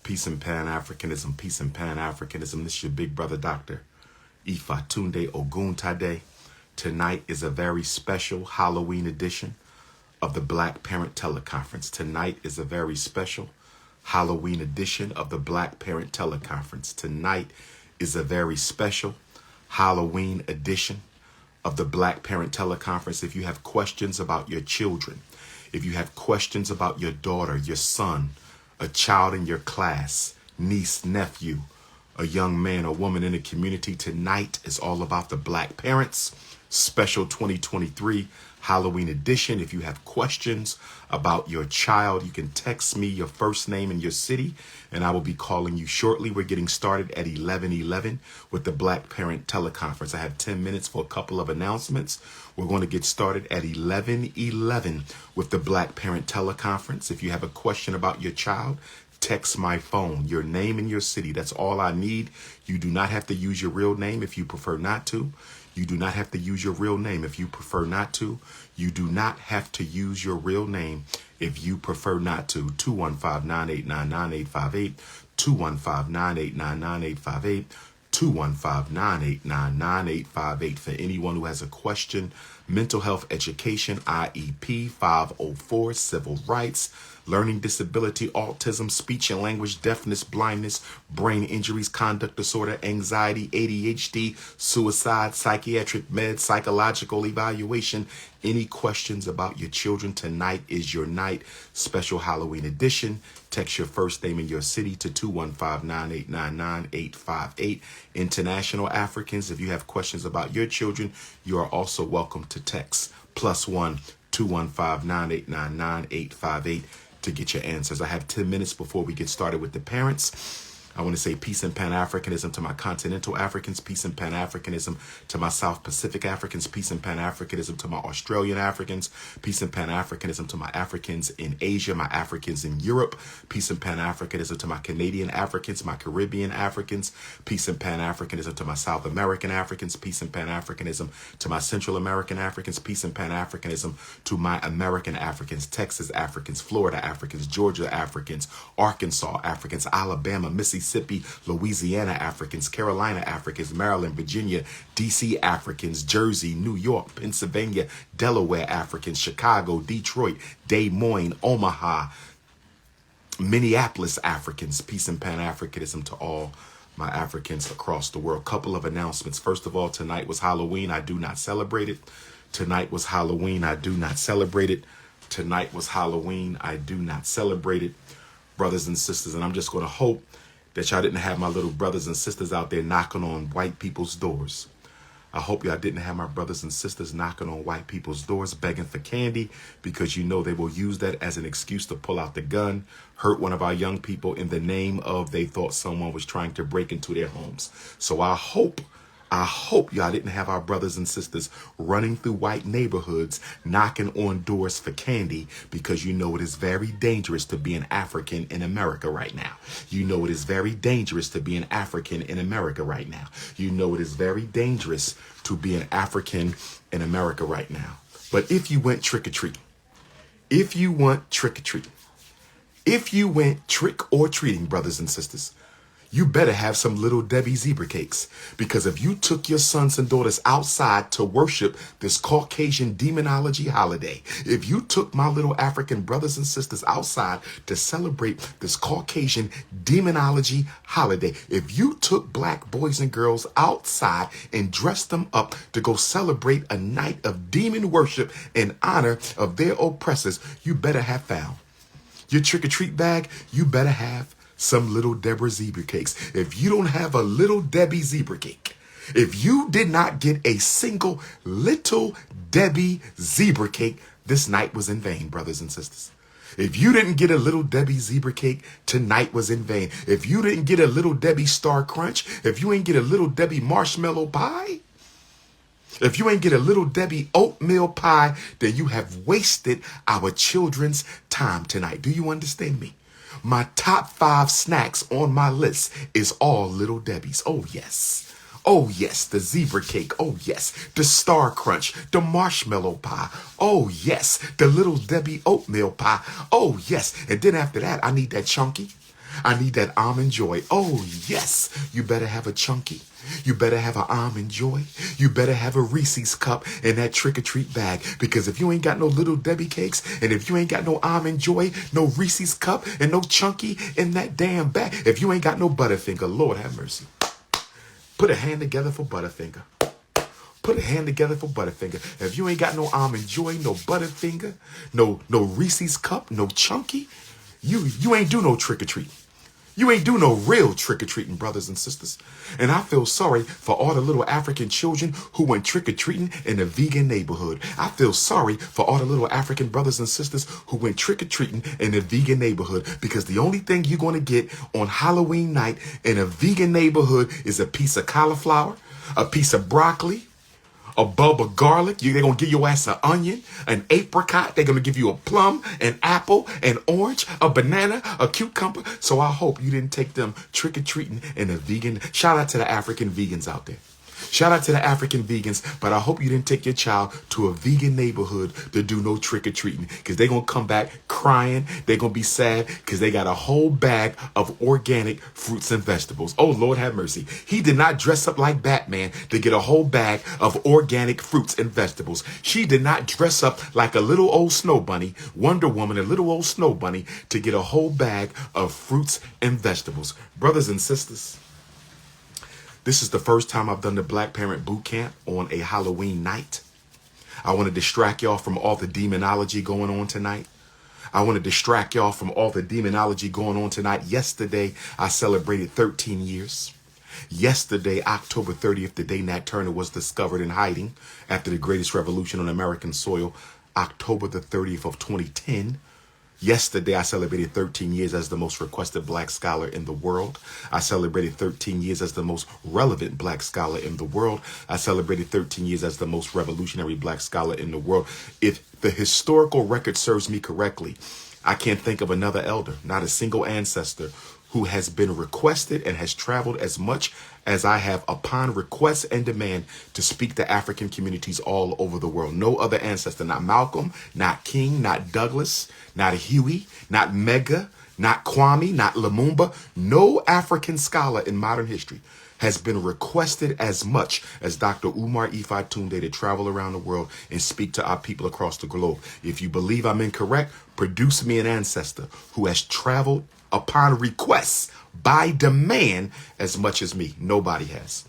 Peace and Pan-Africanism, peace and Pan-Africanism. This is your big brother, Dr. Ifatunde Oguntade. Tonight is a very special Halloween edition of the Black Parent Teleconference. Tonight is a very special Halloween edition of the Black Parent Teleconference. Tonight is a very special Halloween edition of the Black Parent Teleconference. If you have questions about your children, if you have questions about your daughter, your son, a child in your class, niece, nephew, a young man or woman in the community, tonight is all about the Black Parents Special 2023 Halloween edition. If you have questions about your child, you can text me your first name and your city, and I will be calling you shortly. We're getting started at 11:11 with the Black Parent Teleconference. I have 10 minutes for a couple of announcements. We're going to get started at 11:11 with the Black Parent Teleconference. If you have a question about your child, text my phone, your name and your city. That's all I need. You do not have to use your real name if you prefer not to. You do not have to use your real name if you prefer not to. You do not have to use your real name if you prefer not to. 215-989-9858, 215-989-9858, 215-989-9858. For anyone who has a question, mental health education, IEP, 504, civil rights, learning disability, autism, speech and language, deafness, blindness, brain injuries, conduct disorder, anxiety, ADHD, suicide, psychiatric meds, psychological evaluation. Any questions about your children, tonight is your night. Special Halloween edition. Text your first name and your city to 215-989-9858. International Africans, if you have questions about your children, you are also welcome to text +1 215-989-9858 to get your answers. I have 10 minutes before we get started with the parents. I want to say peace and Pan-Africanism to my continental Africans, peace and Pan-Africanism to my South Pacific Africans, peace and Pan-Africanism to my Australian Africans, peace and Pan-Africanism to my Africans in Asia, my Africans in Europe, peace and Pan-Africanism to my Canadian Africans, my Caribbean Africans, peace and Pan-Africanism to my South American Africans, peace and Pan-Africanism to my Central American Africans, peace and Pan-Africanism to my American Africans, Texas Africans, Florida Africans, Georgia Africans, Arkansas Africans, Alabama, Mississippi, Louisiana Africans, Carolina Africans, Maryland, Virginia, DC Africans, Jersey, New York, Pennsylvania, Delaware Africans, Chicago, Detroit, Des Moines, Omaha, Minneapolis Africans. Peace and Pan-Africanism to all my Africans across the world. Couple of announcements. First of all, tonight was Halloween. I do not celebrate it. Tonight was Halloween. I do not celebrate it. Tonight was Halloween. I do not celebrate it, brothers and sisters. And I'm just going to hope that y'all didn't have my little brothers and sisters out there knocking on white people's doors. I hope y'all didn't have my brothers and sisters knocking on white people's doors, begging for candy, because you know they will use that as an excuse to pull out the gun, hurt one of our young people in the name of they thought someone was trying to break into their homes. So I hope y'all didn't have our brothers and sisters running through white neighborhoods, knocking on doors for candy, because you know it is very dangerous to be an African in America right now. You know it is very dangerous to be an African in America right now. You know it is very dangerous to be an African in America right now. But if you went trick-or-treating, if you went trick-or-treating, if you went trick-or-treating, brothers and sisters, you better have some Little Debbie zebra cakes, because if you took your sons and daughters outside to worship this Caucasian demonology holiday, if you took my little African brothers and sisters outside to celebrate this Caucasian demonology holiday, if you took black boys and girls outside and dressed them up to go celebrate a night of demon worship in honor of their oppressors, you better have found your trick-or-treat bag. You better have some Little Deborah zebra cakes. If you don't have a Little Debbie zebra cake, if you did not get a single Little Debbie zebra cake, this night was in vain, brothers and sisters. If you didn't get a Little Debbie zebra cake, tonight was in vain. If you didn't get a Little Debbie Star Crunch, if you ain't get a Little Debbie marshmallow pie, if you ain't get a Little Debbie oatmeal pie, then you have wasted our children's time tonight. Do you understand me? My top 5 snacks on my list is all Little Debbie's. Oh, yes. Oh yes, the zebra cake. Oh yes, the star crunch, the marshmallow pie. Oh yes, the little Debbie oatmeal pie. Oh yes, and then after that, I need that chunky. I need that almond joy. Oh yes, you better have a chunky. You better have an almond joy. You better have a Reese's cup in that trick-or-treat bag. Because if you ain't got no little Debbie cakes, and if you ain't got no almond joy, no Reese's cup, and no chunky in that damn bag, if you ain't got no Butterfinger, Lord have mercy. Put a hand together for Butterfinger. Put a hand together for Butterfinger. If you ain't got no almond joy, no Butterfinger, no Reese's cup, no chunky, you ain't do no trick-or-treat. You ain't do no real trick-or-treating, brothers and sisters. And I feel sorry for all the little African children who went trick-or-treating in a vegan neighborhood. I feel sorry for all the little African brothers and sisters who went trick-or-treating in a vegan neighborhood, because the only thing you're going to get on Halloween night in a vegan neighborhood is a piece of cauliflower, a piece of broccoli, a bulb of garlic. They're going to give your ass an onion, an apricot. They're going to give you a plum, an apple, an orange, a banana, a cucumber. So I hope you didn't take them trick-or-treating in a vegan. Shout out to the African vegans out there. Shout out to the African vegans, but I hope you didn't take your child to a vegan neighborhood to do no trick-or-treating, because they're going to come back crying. They're going to be sad because they got a whole bag of organic fruits and vegetables. Oh, Lord have mercy. He did not dress up like Batman to get a whole bag of organic fruits and vegetables. She did not dress up like a little old snow bunny, Wonder Woman, a little old snow bunny, to get a whole bag of fruits and vegetables. Brothers and sisters, this is the first time I've done the Black Parent Boot Camp on a Halloween night. I want to distract y'all from all the demonology going on tonight. I want to distract y'all from all the demonology going on tonight. Yesterday, I celebrated 13 years. Yesterday, October 30th, the day Nat Turner was discovered in hiding after the greatest revolution on American soil, October the 30th of 2010. Yesterday, I celebrated 13 years as the most requested black scholar in the world. I celebrated 13 years as the most relevant black scholar in the world. I celebrated 13 years as the most revolutionary black scholar in the world. If the historical record serves me correctly, I can't think of another elder, not a single ancestor, who has been requested and has traveled as much as I have upon request and demand to speak to African communities all over the world. No other ancestor, not Malcolm, not King, not Douglas, not Huey, not Mega, not Kwame, not Lumumba. No African scholar in modern history has been requested as much as Dr. Umar Ifa Tunde to travel around the world and speak to our people across the globe. If you believe I'm incorrect, produce me an ancestor who has traveled upon request by demand as much as me. Nobody has.